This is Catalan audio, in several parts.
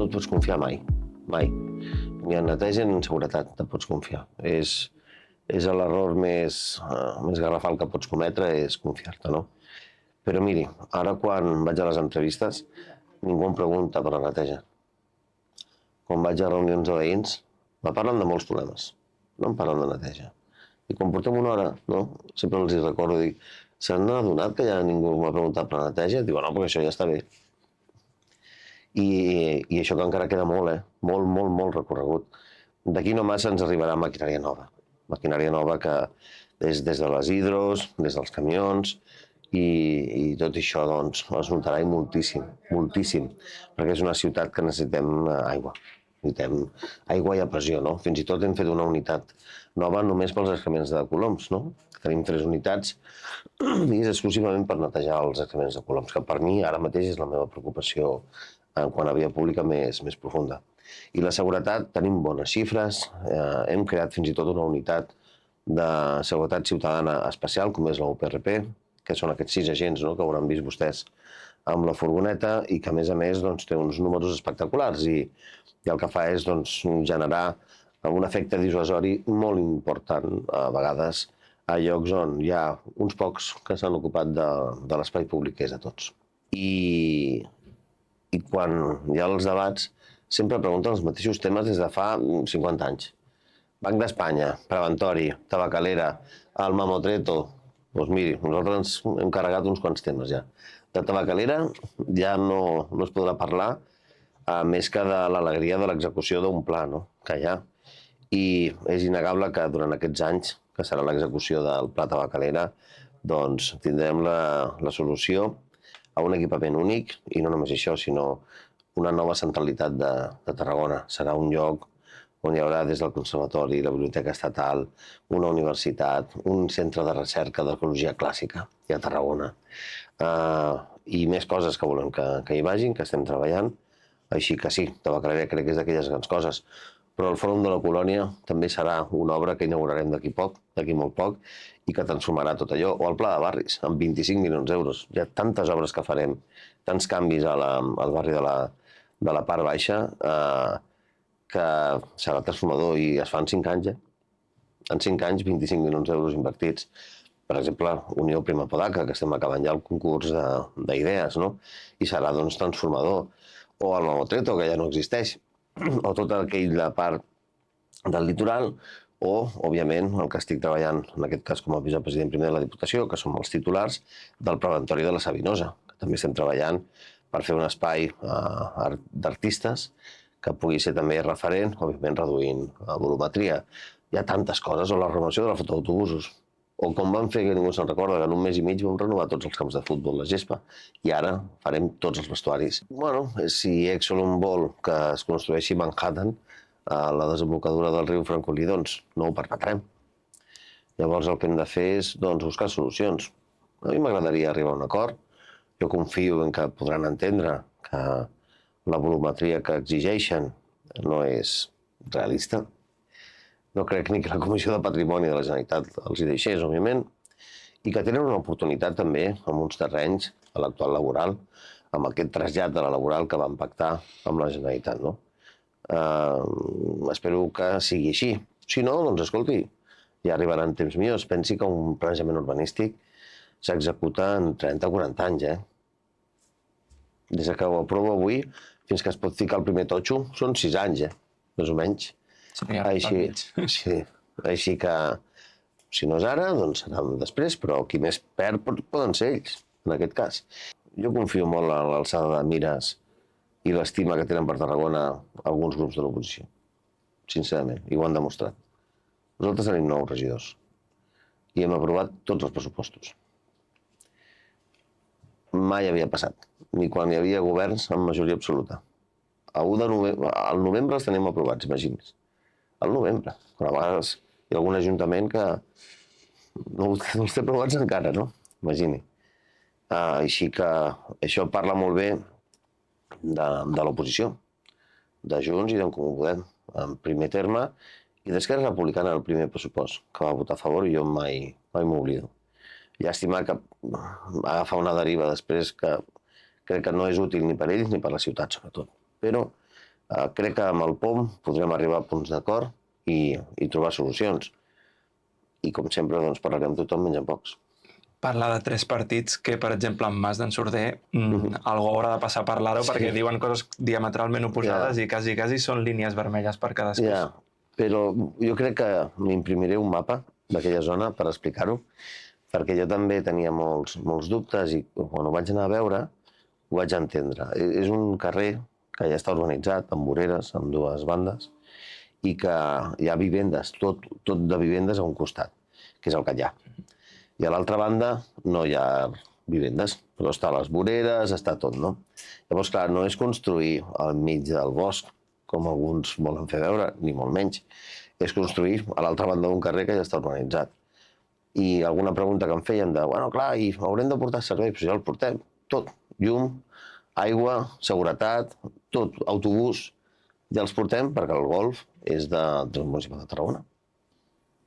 no et pots confiar mai, mai. Ni en neteja ni en seguretat te pots confiar. És l'error més garrafal que pots cometre, és confiar-te, no? Però miri, ara quan vaig a les entrevistes, ningú em pregunta per la neteja. Quan vaig a reunions de veïns, me parlen de molts problemes, no em parlen de neteja. I quan portem una hora, no? Sempre els recordo, dic, s'han adonat que ja ningú m'ha preguntat per la neteja? Diuen, no, perquè això ja està bé. I això que encara queda molt, molt recorregut. D'aquí no massa ens arribarà maquinària nova. Maquinària nova que des de les hidros, des dels camions, i tot això doncs, es notarà moltíssim, moltíssim, perquè és una ciutat que necessitem aigua. Necessitem aigua i a pressió, no? Fins i tot hem fet una unitat nova només pels excrements de coloms, no? Tenim 3 unitats i és exclusivament per netejar els excrements de coloms, que per mi ara mateix és la meva preocupació en quant a via pública més profunda. I la seguretat, tenim bones xifres, hem creat fins i tot una unitat de seguretat ciutadana especial, com és la UPRP, que són aquests 6 agents, no?, que hauran vist vostès amb la furgoneta i que a més doncs, té uns números espectaculars i el que fa és doncs, generar un efecte dissuasori molt important a vegades a llocs on hi ha uns pocs que s'han ocupat de l'espai públic, que és de tots. I quan hi ha els debats sempre pregunten els mateixos temes des de fa 50 anys. Banc d'Espanya, Preventori, Tabacalera, el Mamotreto. Doncs miri, nosaltres ens hem carregat uns quants temes ja. De Tabacalera ja no es podrà parlar més que de l'alegria de l'execució d'un pla, no?, que hi ha. I és innegable que durant aquests anys, que serà l'execució del pla Tabacalera, doncs tindrem la solució a un equipament únic, i no només això, sinó una nova centralitat de Tarragona. Serà un lloc on hi haurà des del Conservatori, la Biblioteca Estatal, una universitat, un centre de recerca d'arqueologia clàssica, i a Tarragona. I més coses que volem que hi vagin, que estem treballant. Així que sí, Tabacalera crec que és d'aquelles grans coses. Però el Fòrum de la Colònia també serà una obra que inaugurarem d'aquí molt poc, i que transformarà tot allò. O el Pla de Barris, amb 25 milions d'euros. Hi ha tantes obres que farem, tants canvis al barri de la part baixa, que serà transformador, i es fa en 5 anys, En 5 anys, 25 milions d'euros invertits. Per exemple, Unió Prima Podaca, que estem acabant ja el concurs d'idees, no? I serà, doncs, transformador. O el Mamotreto, que ja no existeix. O tota aquella part del litoral, o, òbviament, el que estic treballant, en aquest cas com a vicepresident primer de la Diputació, que som els titulars del Preventori de la Savinosa, que també estem treballant per fer un espai d'artistes que pugui ser també referent, òbviament reduint la volumetria. Hi ha tantes coses, o la renovació de la flota d'autobusos, o com vam fer, que ningú se'n recorda, que en un mes i mig vam renovar tots els camps de futbol, la gespa, i ara farem tots els vestuaris. Bueno, si Exxon vol que es construeixi Manhattan a la desembocadura del riu Francolí, doncs no ho permetrem. Llavors el que hem de fer és buscar solucions. A mi m'agradaria arribar a un acord. Jo confio en que podran entendre que la volumetria que exigeixen no és realista. No crec ni que la Comissió de Patrimoni de la Generalitat els hi deixés, òbviament, i que tenen una oportunitat també amb uns terrenys a l'actual laboral, amb aquest trasllat de la laboral que van pactar amb la Generalitat, no? Espero que sigui així. Si no, doncs escolti, ja arribaran temps millors. Pensi que un planejament urbanístic s'executa en 30 o 40 anys, Des que ho aprovo avui fins que es pot ficar el primer totxo són 6 anys, més o menys. Així que, si no és ara, doncs serà després, però qui més perd poden ser ells, en aquest cas. Jo confio molt en l'alçada de mires i l'estima que tenen per Tarragona alguns grups de l'oposició, sincerament, i ho han demostrat. Nosaltres tenim 9 regidors i hem aprovat tots els pressupostos. Mai havia passat, ni quan hi havia governs amb majoria absoluta. Al novembre els tenim aprovats, imagini's. Al novembre, quan a vegades hi ha algun ajuntament que no els té aprovats encara, no? Imagini. Així que això parla molt bé de l'oposició, de Junts i d'en Comú Podem, en primer terme, i d'Esquerra Republicana el primer pressupost, que va votar a favor, i jo mai m'oblido. Llàstima que agafa una deriva després que crec que no és útil ni per ells ni per la ciutat, sobretot. Però Crec que amb el POM podrem arribar a punts d'acord i trobar solucions. I com sempre doncs, parlarem amb tothom menys amb pocs. Parla de 3 partits que, per exemple, amb Mas d'en Sorder algú haurà de passar a parlar-ho perquè diuen coses diametralment oposades i quasi són línies vermelles per cadascú. Però jo crec que m'imprimiré un mapa d'aquella zona per explicar-ho, perquè jo també tenia molts dubtes i quan ho vaig anar a veure ho vaig entendre. És un carrer que ja està urbanitzat, amb voreres, amb dues bandes, i que hi ha vivendes, tot de vivendes a un costat, que és el que hi ha. I a l'altra banda no hi ha vivendes, però està a les voreres, està tot, no? Llavors, clar, no és construir al mig del bosc, com alguns volen fer veure, ni molt menys. És construir a l'altra banda d'un carrer que ja està urbanitzat. I alguna pregunta que em feien de, bueno, clar, i haurem de portar serveis, però ja el portem, tot, llum, aigua, seguretat, tot, autobús, ja els portem perquè el golf és del municipi de Tarragona.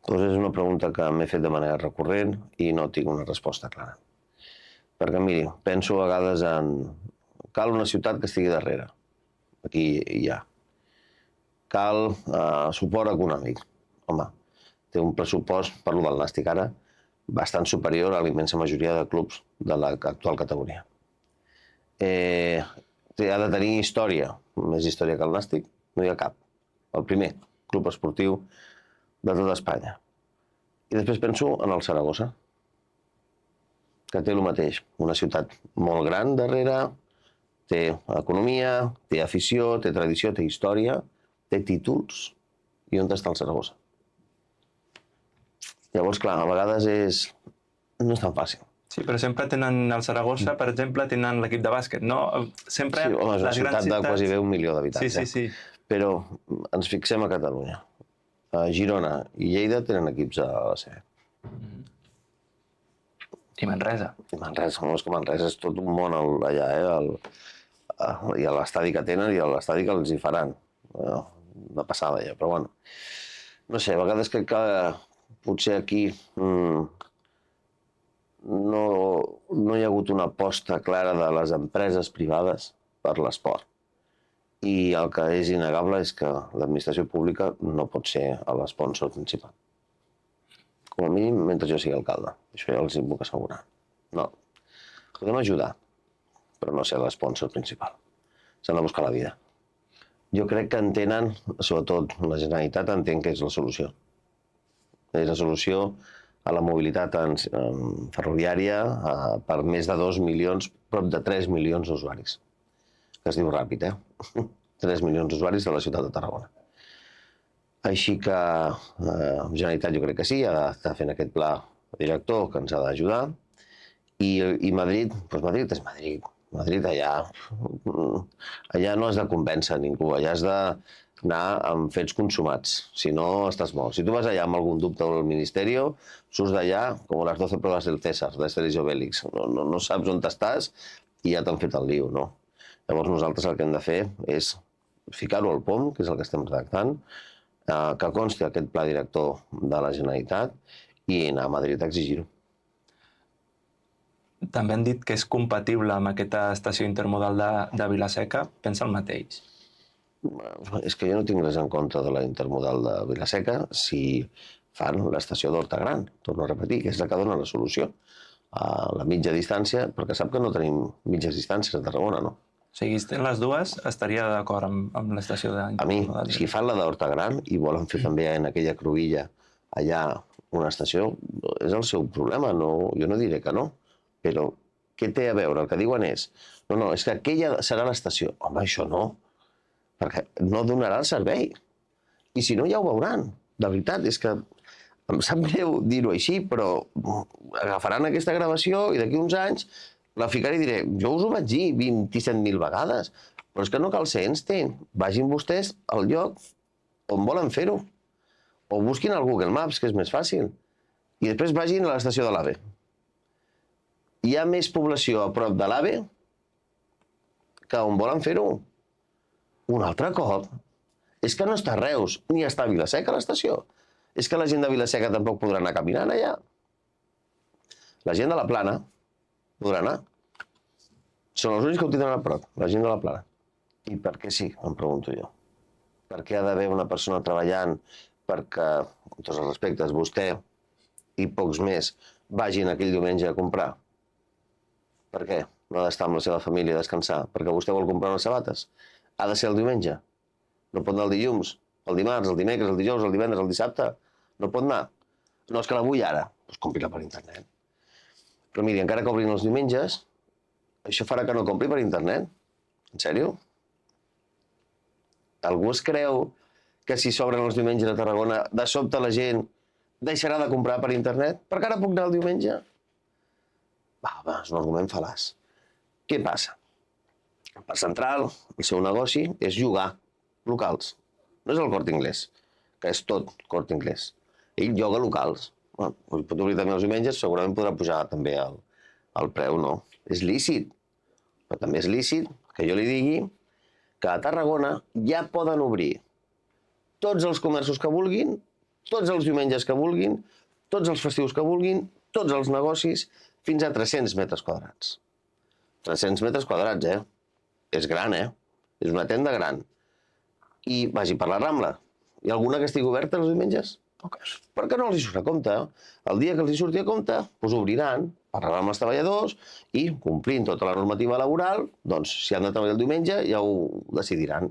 Doncs és una pregunta que m'he fet de manera recurrent i no tinc una resposta clara. Perquè, miri, penso a vegades en... Cal una ciutat que estigui darrere. Aquí hi ha. Cal suport econòmic. Home, té un pressupost, parlo del Nàstic ara, bastant superior a la immensa majoria de clubs de l'actual categoria. Ha de tenir història, més història que el Nàstic, no hi ha cap. El primer club esportiu de tota Espanya. I després penso en el Saragossa, que té el mateix, una ciutat molt gran darrere, té economia, té afició, té tradició, té història, té títols, i on està el Saragossa? Llavors, clar, a vegades no és tan fàcil. Sí, però sempre tenen el Saragossa, per exemple, tenen l'equip de bàsquet, no? Sempre sí, home, és una ciutat de quasi 1 milió d'habitants. Sí. Però ens fixem a Catalunya. Girona i Lleida tenen equips a la CB. I Manresa. I Manresa és tot un món allà, i a l'estadi que tenen i a l'estadi que els hi faran. Una passada ja, però bueno. No sé, a vegades crec que potser aquí no hi ha hagut una aposta clara de les empreses privades per l'esport. I el que és innegable és que l'administració pública no pot ser l'esponsor principal. Com a mínim, mentre jo sigui alcalde. Això ja els hi puc assegurar. No. Podem ajudar, però no ser l'esponsor principal. S'han de buscar la vida. Jo crec que entenen, sobretot la Generalitat, entén que és la solució. És la solució a la mobilitat ferroviària per més de 2 milions, prop de 3 milions d'usuaris. Que es diu ràpid, 3 milions d'usuaris de la ciutat de Tarragona. Així que la Generalitat jo crec que sí, ha d'estar fent aquest pla director que ens ha d'ajudar. I Madrid, doncs Madrid és Madrid. Madrid allà no has de convèncer ningú, allà has d'anar amb fets consumats, si no estàs mort. Si tu vas allà amb algun dubte del Ministeri, surts d'allà com les 12 proves del César, d'Astèrix i Obélix. No saps on estàs i ja t'han fet el lío, no? Llavors nosaltres el que hem de fer és ficar-ho al POM, que és el que estem redactant, que consti aquest pla director de la Generalitat i anar a Madrid a exigir-ho. També han dit que és compatible amb aquesta estació intermodal de Vila-seca. Pensa el mateix? És que jo no tinc res en contra de la intermodal de Vila-seca si fan l'estació d'Horta-Gran, torno a repetir, que és la que dona la solució a la mitja distància, perquè sap que no tenim mitges distàncies a Tarragona, no? O sigui, si tenen les dues, estaria d'acord amb l'estació d'intermodal. A mi, si fan la d'Horta-Gran i volen fer també en aquella cruïlla allà una estació, és el seu problema, jo no diré que no. Però què té a veure? El que diuen és és que aquella serà l'estació. Home, això no, perquè no donarà el servei. I si no, ja ho veuran. De veritat, és que em sap greu dir-ho així, però agafaran aquesta gravació i d'aquí uns anys la ficaré i diré, jo us ho vaig dir 27.000 vegades, però és que no cal ser Einstein. Vagin vostès al lloc on volen fer-ho. O busquin al Google Maps, que és més fàcil. I després vagin a l'estació de l'AVE. Hi ha més població a prop de l'AVE que on volen fer-ho. Un altre cop. És que no està a Reus, ni està a Vila-seca l'estació. És que la gent de Vila-seca tampoc podrà anar caminant allà. La gent de la Plana podrà anar. Són els únics que ho tindran a prop, la gent de la Plana. I per què sí, em pregunto jo. Per què ha d'haver una persona treballant perquè, amb tots els respectes, vostè i pocs més vagin aquell diumenge a comprar? Per què? No ha d'estar amb la seva família a descansar perquè vostè vol comprar unes sabates. Ha de ser el diumenge. No pot anar el dilluns, el dimarts, el dimecres, el dijous, el divendres, el dissabte. No pot anar. No, és que la vull ara. Doncs compri-la per internet. Però miri, encara que obrin els diumenges, això farà que no compri per internet. En sèrio? Algú es creu que si s'obren els diumenges a Tarragona, de sobte la gent deixarà de comprar per internet? Perquè ara puc anar el diumenge? Va, és un argument fal·laç. Què passa? El Parc Central, el seu negoci, és llogar locals. No és el Corte Inglés, que és tot Corte Inglés. Ell lloga locals. Bueno, pot obrir també els diumenges, segurament podrà pujar també el preu, no? És lícit. Però també és lícit que jo li digui que a Tarragona ja poden obrir tots els comerços que vulguin, tots els diumenges que vulguin, tots els festius que vulguin, tots els negocis, fins a 300 metres quadrats. 300 metres quadrats, És gran, És una tenda gran. I vagi per la Rambla. Hi ha alguna que estigui oberta els diumenges? Poques. Per què no els hi surt a compte? El dia que els hi surti a compte, doncs obriran, parlaran amb els treballadors i, complint tota la normativa laboral, doncs si han de treballar el diumenge ja ho decidiran.